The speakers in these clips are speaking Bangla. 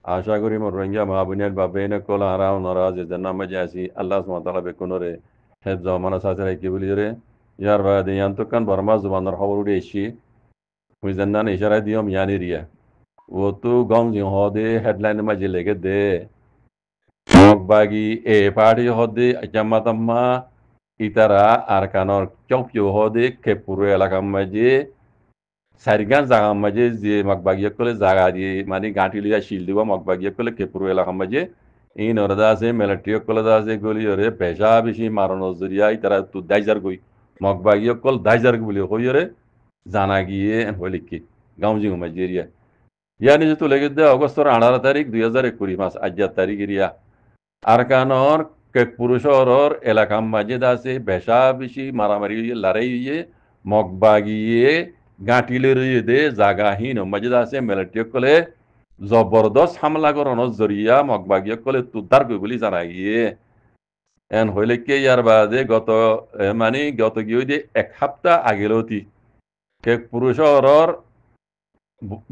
আশা করি মোর রোহিঙ্গা মা বোনের বা বেনে কল হারাও নরাজ এদের নামে যাইছি আল্লাহ সুবহানাহু ওয়া তাআলা বেকুনরে হেফ জমানা সাথে কি বলি রে ইয়ার বাদে ইয়ান তো কান বর্মা জুবানের খবর উড়ে এসি হুই জান্নান ইশারা দিও মিয়ানি রিয়া ও তো গং জি হদে হেডলাইন মাঝে লেগে দে মগবাগি এ পার্টি হদে জামাতাম্মা ইতারা আরকানর চৌকিও হদে খেপুরো এলাকা মাঝে সারিগান জাগা মাঝে যে মগবাগিয়ে কলে জাগা দিয়ে মানে গাঁটি লিয়া শিল দিব মগবাগিয়ে কলে খেপুরো এলাকা মাঝে এই নরদা আছে মিলিটারি কলে আছে গলি ওরে পেশা বেশি মারণ জরিয়াই তারা তো দাইজার গই মগবাগিয়ে কল দাইজার বলি হই ওরে জানা গিয়ে হইলে কি গাঁও জিং মাঝে এরিয়া ইয়া নিজে তো লেগে দে অগস্টর 18 তারিখ 2021 মাস আজ্জার তারিখ এরিয়া আরকানর কে পুরুষর এলাকা মাঝে আছে বেশা বেশি মারামারি লড়াই হইয়ে মগবাগিয়ে গাঁটিলে রইয়ে দে জাগাহীন মাঝে আছে মিলিটারি কলে জবরদস্ত হামলা করানোর জরিয়া মগবাগিয়ে কলে তুদ্দার কই বলি জানা গিয়ে এন হইলে কে ইয়ার বাদে গত মানে গত গিয়ে যে 1 সপ্তাহ আগেলতি কে পুরুষর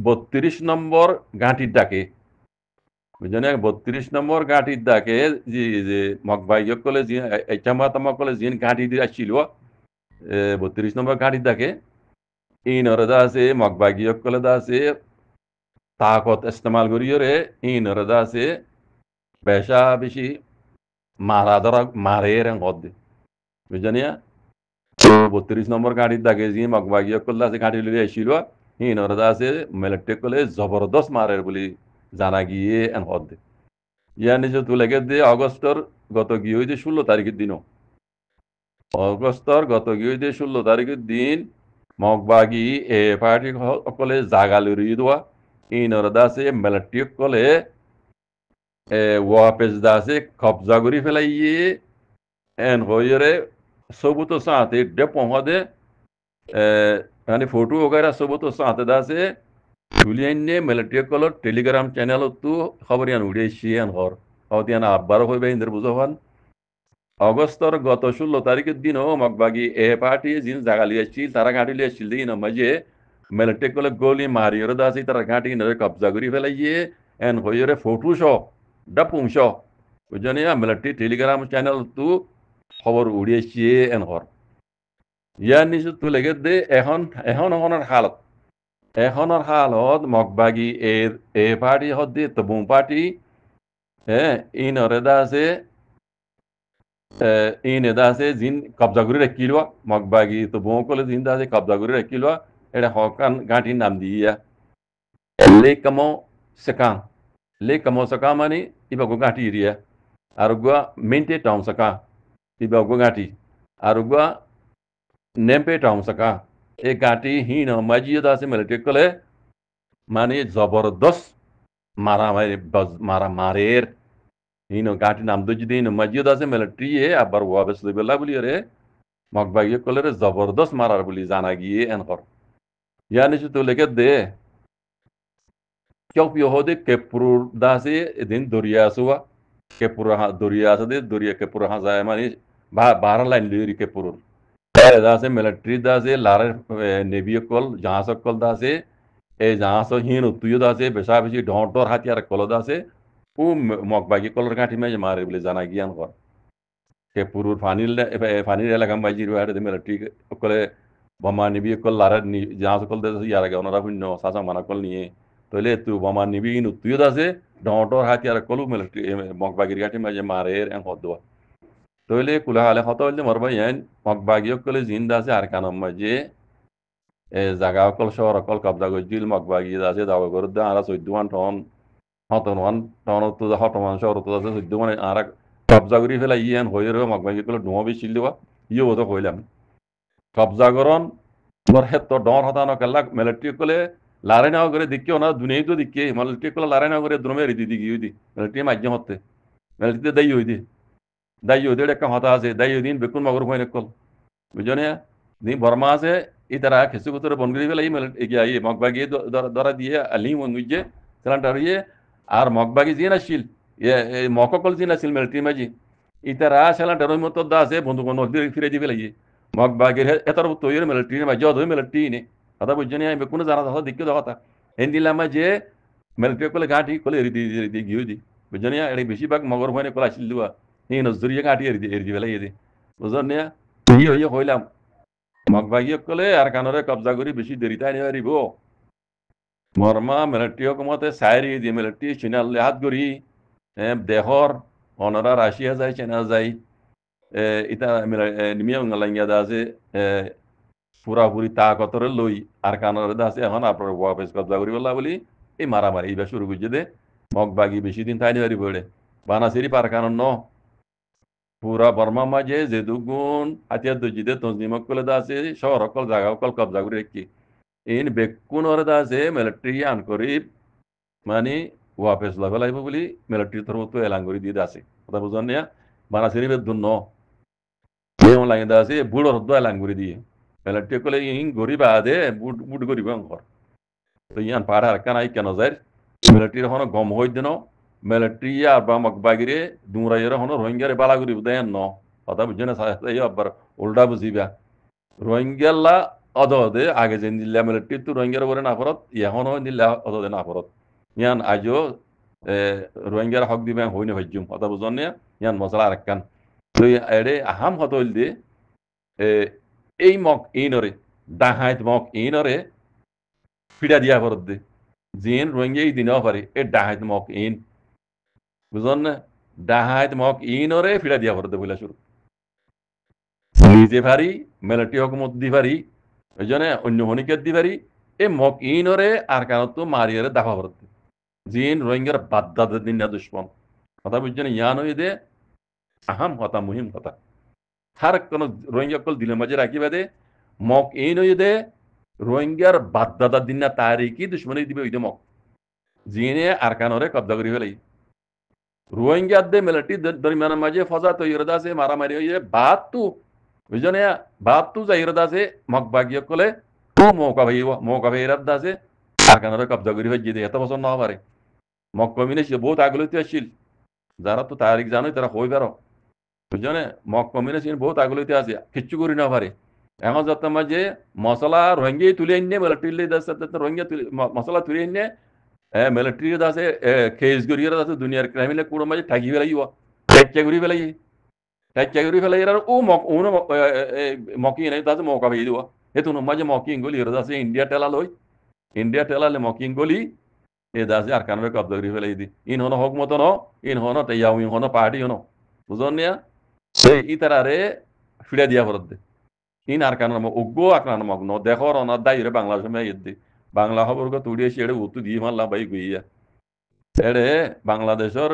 32 নম্বর গাঁটির ডাকে বুঝলেন 32 নম্বর গাঁটির ডাকে যে মগবাগিয়ে কলে যে এচামা কলে যে গাঁটি দিয়ে আসছিল 32 নম্বর গাঁটির ডাকে এই নরদা আছে মগবাগিয়ে কলে দা আছে তাকত ইস্তেমাল করিও রে এই নরদা আছে বেশা বেশি মারা ধরা মারে রে গদ্দে বুঝলিয়া তো 32 নম্বর গাড়ির দাগে যে মগবাগিয়া করলে আছে গাড়ি লিয়ে আসছিল হি নরদা আছে মিলিটারি কলে জবরদস্ত মারের বলি জানা গিয়ে এন হদ্দে ইয়া নিজে তুলে দে অগস্টর গত গিয়ে যে 16 তারিখের দিনও অগস্টর গত গিয়ে যে 16 তারিখের দিন মগবাগি এ পার্টি সকলে জাগা লুড়িয়ে দেওয়া ই নরদা আছে মিলিটারি কলে ওয়াপেস দা আছে কবজা করি ফেলাইয়ে এন হইরে সবুতো সাথে ডেপো হদে মানে फोटो वगैरह सब तो साथ दासे तुलियन्ने मिलिट्री कलर टेलीग्राम चैनल तो खबर यान उड़े शियान हर हतियान आब्बार হইবে ইন্দ্র বুঝান অগস্টর গত 16 তারিখের দিনও মগবাগি এ পার্টি জিন জাগা লিয়েছিল তারা গাঁটি লিয়েছিল দিন মাঝে মিলিটারি কলে গলি মারিয়র দাসি তারা গাঁটি নরে কবজা করি ফেলাইয়ে এন হইরে ফটো শ ডাপুং শ বুঝনিয়া মিলিটারি টেলিগ্রাম চ্যানেল তো খবর উড়িয়েছে এন হর ইয়ার নিচে তুলে দে এখনের হালত এখনের হালত মগবাগি এর এ পার্টি হদ্দি তবুং পার্টি হ্যাঁ ইনরেদা আছে ইনেদা আছে জিন কবজা করে রাখিল মগবাগি তবুং কলে জিন আছে কবজা করে রাখিল এটা হকান গাঁটির নাম দিয়া লে কামো সেকা লে কামো সেকা মানে ইবাগো গাঁটি এরিয়া আর গুয়া মেন্টে টাউন সেকা ইবাগো গাঁটি আর গুয়া নেমপে টাউন সেকা এই গাঁটি হিন মাজিয়ে আছে মিলিটারি কলে মানে জবরদস্ত মারামারি মারা মারের ইনো গাঁটি নাম তো যদি ইনো মসজিদ আছে মিলিটারি আবার ওয়াবেস লইবেলা বলি রে মগবাগিয়ে কলে রে জবরদস্ত মারার বলি জানা গিয়ে এনকর ইয়ানি তো লেগে দে কেউ পিও হদে কেপুর দাসে এদিন দরিয়া আসুয়া কেপুর দরিয়া আছে দে দরিয়া কেপুর হাজায় মানে বাহার লাইন লিরি কেপুর দাসে মিলিটারি দাসে লারের নেভি কল জাহাজ কল দাসে এই জাহাজ হিন তুইও দাসে বেশা বেশি ঢর হাতিয়ার কল দাসে ও মগবাগি কলর গাঁঠি মাঝে মারে বলে জানা গিয়ান কর ke purur fanil elegam baji ruwa de mela tik kole bama nibi kol lara ni jahas kol de yara ga onara hunno sasa mana kol niye to le tu bama nibi nu tu da se dontor hati yara kolu mela mok bagir gati maje mare en hodwa to le kula hale hoto le marba yan mok bagi kol zinda se ar kanam maje e zaga kol shor kol kabda go jil mok bagi da se dawa gor da ara 14 ton to da hotoman shor to da 14 ara কবজা করে ফেলা ইয়ান হয়ে রয়ে মগবাগি কলে ডুমা বেশি দেওয়া ইয়ে হতো কইলাম কবজা করন তোর হেত তোর ডর হতানো কাল্লা মিলিটারি কলে লারে নাও করে দিকে না দুনিয়ায় তো দিকে মিলিটারি কলে লারে নাও করে দ্রমে রিদি দিকে ইউদি মিলিটারি মাঝে হতে মিলিটারি দাই হইদি একটা হতা আছে দাই দিন বেকুন মগর হয়ে কল বুঝো না দিন বর্মা আছে এই তারা খেসু কুতরে বন করে ফেলা এই মগবাগি ধরা দিয়ে আলি মঙ্গুজে সেলান্টার ইয়ে আর মগবাগি দিয়ে না শিল মককল জিন আছিল মিলিটারি মাঝি ইতারা সেলা ডরই মতো দা আছে বন্ধু কোন ফিরে দিবে লাগি মগ বাগের এতর তৈরি মিলিটারি মাঝি অধ মিলিটারি নে কথা বুঝছো নি আমি কোনো জানা কথা দিকে কথা হিন্দি লামা যে মিলিটারি কলে গাঁটি কলে এরি গিয়ে দি বুঝছেন এটা বেশিরভাগ মগর ভয়নে কলে আসিল দেওয়া এই নজরিয়া গাঁটি এরি বেলা ইয়ে দি বুঝলেন না ইয়ে হইয়া হইলাম মগবাগিয়ে কলে আর কানরে কবজা করি বেশি দেরি তাই নিয়ে পারিব মর্মা মিলিটারি কমতে সাইরি দিয়ে মিলিটারি চিনালে হাত করি দেহর অনরা রাশিয়া যায় চেনা যায় ইতা নিমিয়া উঙ্গালাঙ্গিয়া দা আছে পুরাপুরি তাকতরে লই আর কানরে দা আছে এখন আপনার ওয়াফেস কবজা করি বললা বলি এই মারামারি এইবার শুরু করছে দে মগবাগি বেশি দিন তাই নিয়ে পড়ে বানাসিরি পার কানন ন পুরা বর্মা মাঝে যে দুগুণ হাতিয়ার দজিদে তঞ্জিমক কলে দা আছে শহর অকল জায়গা অকল কবজা করে রেখি ইন বেকুন ওরে দা আছে মিলিটারি আন করি মানে ওয়াফেস লবে লাগবে বলি মিলিটারি তরফ এলান করে দিয়ে আছে কথা বুঝলেন না বানাসিরি বেদুন ন যেমন লাগে দা আছে বুড়োর হদ্দ এলান করে দিয়ে মিলিটারি কলে ইন গরিব আদে বুট বুট গরিব অঙ্কর তো ইয়ান পাড়া আর কানাই কেন যায় মিলিটারি হন গম হই দিন মিলিটারি আর বা মকবাগিরে দুমরাইয়ের হন রোহিঙ্গারে বালাগুড়ি দেন ন কথা বুঝছে না আবার উল্টা বুঝিবা রোহিঙ্গাল্লা অদে আগে যে দিল্লা মিলিটারি তো রোহিঙ্গার উপরে না ফরত এখনও দিল্লা অদে না ফরত ইয়ান আজও রোহিঙ্গার হক দিবে হই না ভাজ্যুম কথা বুঝন না ইয়ান মশলা আর কান তো এড়ে আহাম হত হইল দে এই মক ইনরে ডাহাইত মক ইনরে ফিরা দিয়া ফরত দে জিন রোহিঙ্গা এই দিনও পারে এ ডাহাইত মক ইন বুঝন না ডাহাইত মক ইনরে ফিরা দিয়া ফরত দে বলে শুরু নিজে পারি মিলিটারি হকুমত দি পারি ওই জন্য অন্য হনিকের দি পারি এ মক ইনরে আর কানত মারিয়ারে দাফা ফরত দে জিন রোহিঙ্গার বাদ্দাদের দিন না দুশ্মন কথা বুঝছেন ইয়ান হয়ে দে আহাম কথা মুহিম কথা হার কোন রোহিঙ্গা কল দিলের মাঝে রাখি বাদে মক এই নই দে রোহিঙ্গার বাদদাদার দিন না তারিখই দুশ্মনী দিবে ওই দে মক জিনে আর কানরে কব্জা করি ফেলাই রোহিঙ্গার দে মিলিটারি দরমিয়ানের মাঝে ফজা তৈরি আছে মারামারি হয়ে বাদ তু বুঝনে বাদ তু যাইরদা আছে মক বাগিয়ে কলে ও মৌকা ভাই রাদ্দা আছে আর কানরে কব্জা করি হয়ে দিয়ে এত বছর না পারে মক কমিনে বহুত আগলতে আসছিল যারা তো তারিখ জানোই তারা হই পারো বুঝছো মক কমিউনিস্ট বহুত আগলতে আছে কিচ্ছু করি না পারে এখন যত মাঝে মশলা রোহিঙ্গা তুলে আনিয়ে মিলিটারি রোহিঙ্গা মশলা তুলে আনিয়ে মিলিটারি আছে কেস করিয়ে আছে দুনিয়ার ক্রাইমিলে কোনো মাঝে ঠাকি ফেলাই ঠাকিয়া করি ফেলাই ঠাকিয়া করি ফেলাই আর ও মক ও মকি নাই তাতে মৌকা ভাই দেওয়া হেতু মাঝে মকিং গলি আছে ইন্ডিয়া টেলা লই ইন্ডিয়া টেলালে মকিং গলি এ দাসে আর কানবে কব্জা করি ফেলাই দি ইন হনো হক মতো ন ইন হনো তাইয়াও ইন হনো পার্টি হনো বুঝন নিয়া সেই ইতারারে ফিরে দিয়া ফরত দে ইন আর কারণ উগ্র আক্রান্ত মগ ন দেখর অনার দায় রে বাংলা সময় ইদ্দি বাংলা খবর তুড়িয়ে এড়ে উত্তু দিয়ে মারলাম ভাই গইয়া এড়ে বাংলাদেশের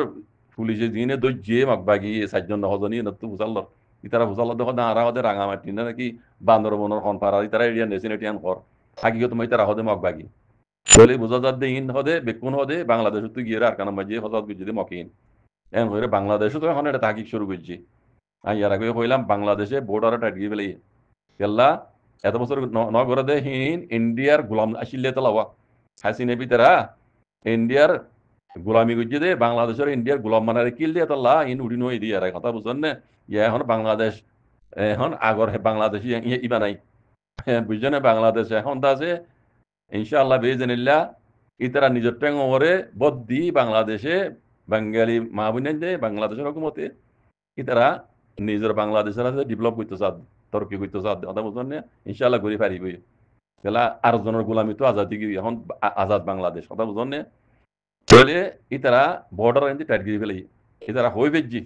পুলিশে দিনে দৈর্যে মগবাগি সাতজন নহজনী নতু বুঝাল ইতারা বুঝাল দেখো দাঁড়া হদে রাঙামাটি না নাকি বান্দরবনের খন পাড়া ইতারা এরিয়ান দেশিন এটিয়ান কর হাকিগত মই তারা হদে মগবাগি বলে বুঝা যার দে ইন হদে বেকুন হদে বাংলাদেশ তুই গিয়ে আর কারণ মাঝে হজাত বুঝে মকিন এন হয়ে বাংলাদেশও তো এখন এটা তাকিক শুরু করছি আমি এর আগে কইলাম বাংলাদেশে বর্ডারে টাইট গিয়ে ফেলে কেল্লা এত বছর নগরে দে হিন ইন্ডিয়ার গোলাম আসিলে তো লাওয়া হাসিনে ভিতরা ইন্ডিয়ার গোলামি গুজি দে বাংলাদেশের ইন্ডিয়ার গোলাম মানারে কিল দিয়ে তাল্লা ইন উড়ি নই দিয়ে আর কথা বুঝছেন না ইয়া এখন বাংলাদেশ এখন আগর বাংলাদেশি ইবা নাই বুঝছেন বাংলাদেশ এখন তা আছে ইনশাআল্লাহ বেজেনিল্লা ইতারা নিজের ট্যাং ওরে বদ্দি বাংলাদেশে বাঙালি মা বোনের দে বাংলাদেশের হুকুমতে ইতারা নিজের বাংলাদেশের আছে ডেভেলপ করতে চান তরকি করতে চান কথা বুঝলেন না ইনশাআল্লাহ ঘুরে পারিবই তাহলে আর জনের গোলামি তো আজাদি এখন আজাদ বাংলাদেশ কথা বুঝলেন না তাহলে ইতারা বর্ডার এনে টাইট গিয়ে ফেলে ইতারা হই বেজি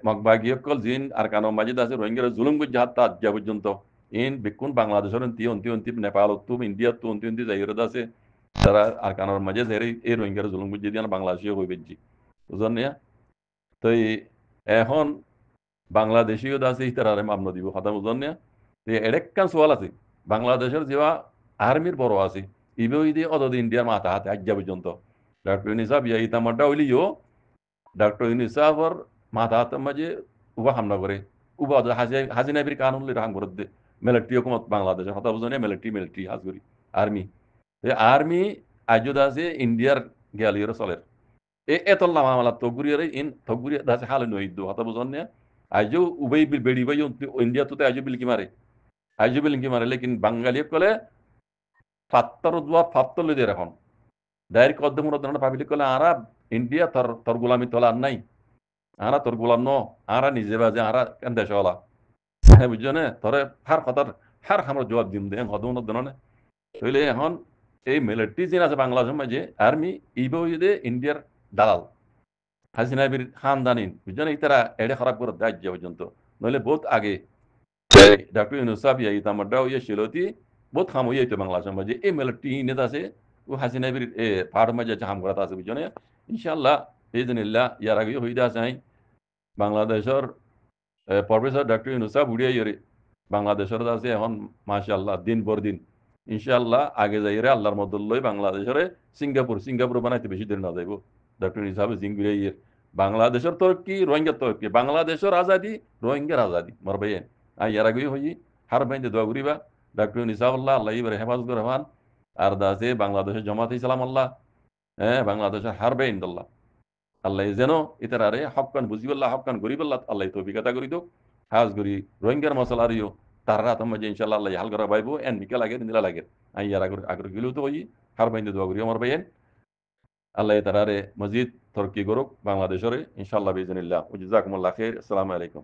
মগবাগিয়কল জিন আর কানো মাজিদ আছে রোহিঙ্গার জুলুম করছে হাত তা যা পর্যন্ত ইন বিকুন বাংলাদেশের অন্তি নেপাল তুম ইন্ডিয়া তো অন্তি জায়গায় আছে তারা আর কানোর মাঝে এই রোহিঙ্গার জুলুম করছে দিয়ে বাংলাদেশীয় হই বেজি বুঝলেন না তো এখন বাংলাদেশীয় আছে ইতারারে মামলা দিব কথা বুঝলেন না এডেক্কান সোয়াল আছে বাংলাদেশের যেবা আর্মির বড় আছে ইবে দিয়ে অত ইন্ডিয়ার মাথা হাতে আজ্ঞা পর্যন্ত ডক্টর ইউনিসাব ইয়া ইতামারটা হইলিও ডক্টর ইউনিসাফর মাথা হাতের মাঝে উবা হামলা করে উবা হাজিনাবির কানুন রাং করে দে মিলিটারি হুকুমত বাংলাদেশের কথা বুঝলেন মিলিটারি হাজগরি আর্মি আর্মি আজুদ আছে ইন্ডিয়ার গেলিয়র চলের এতল্লা মামলা তগুরিয়ার ইন তগুরিয়া দাসে হালে নইদ্দু কথা বুঝলেন না আজও উভয় বেড়ি ভাই ইন্ডিয়া তো আজও বিলকি মারে আজও বিলকি মারে লেকিন বাঙালি কলে ফাত্তর দোয়া ফাত্তর লই এখন ডাইরেক্ট কদ্দম ধরনের পাবলিক কলে আরা ইন্ডিয়া তোর গোলামি তোলার নাই আরা তোর গোলাম ন আরা নিজে বাজে আরা কেন দেশওয়ালা হ্যাঁ বুঝছো না তোরে হার কথার হার আমরা জবাব দিম দে হদম ধরনে তাইলে এখন এই মিলিটারি যে আছে বাংলাদেশের মাঝে আর্মি ইবো যদি ইন্ডিয়ার দালাল হাসিনা বির খানদানি বুঝছো না ইতারা এডে খারাপ করে দেয় পর্যন্ত নইলে বহুত আগে ডক্টর ইউনুস সাহেব ইয়া ইতামাডাও ইয়ে শিলতি বহুত খাম হয়ে যেত বাংলাদেশের মাঝে এই মিলিটারি নেতা আছে ও হাসিনা বির পাহাড় মাঝে আছে হাম করা আছে বুঝছো না ইনশাআল্লাহ ইজনিল্লাহ ইয়ার আগে হইতে আছে বাংলাদেশের প্রফেসর ডক্টর ইউনুস সাহেব উড়িয়ে ইয়ে বাংলাদেশের আছে এখন মাশাআল্লাহ দিন পর দিন ইনশাআল্লাহ আগে যাইরে আল্লাহর মদুল্লই বাংলাদেশের সিঙ্গাপুর বানাইতে বেশি দিন না যাইব ডক্টর ইউনুস সাহেব জিঙ্গুরে ইয়ে বাংলাদেশের তরকি রোহিঙ্গার তরকি বাংলাদেশের আজাদি রোহিঙ্গার আজাদি মর ভাই আর ইয়ার আগে হই হার বাইন্দে দোয়া করিবা ডক্টর ইউনুস সাহেব আল্লাহ ইবার হেফাজত রহমান আর দাসে বাংলাদেশের জামাত ইসলাম আল্লাহ হ্যাঁ বাংলাদেশের হার বাইন্দ আল্লাহ আল্লাহ যেন ইতারারে হকান বুঝিবাল্লাহ হকান গরিবাল্লাহ আল্লাহ তৌফিকতা করি দো হাজ গরি রোহিঙ্গার মশলা আরিও তারা তোমার যে ইনশাআল্লাহ আল্লাহ হাল করা বাইবো এন নিকা লাগে নিলা লাগে আই আর আগর গিলো তো হই হার বাইন্দে দোয়া করি আমার ভাইয়েন আল্লাহ তারারে মসজিদ তরকি করুক বাংলাদেশের ইনশাআল্লাহ বিজনিল্লাহ জাযাকুমুল্লাহ খাইর আসসালামু আলাইকুম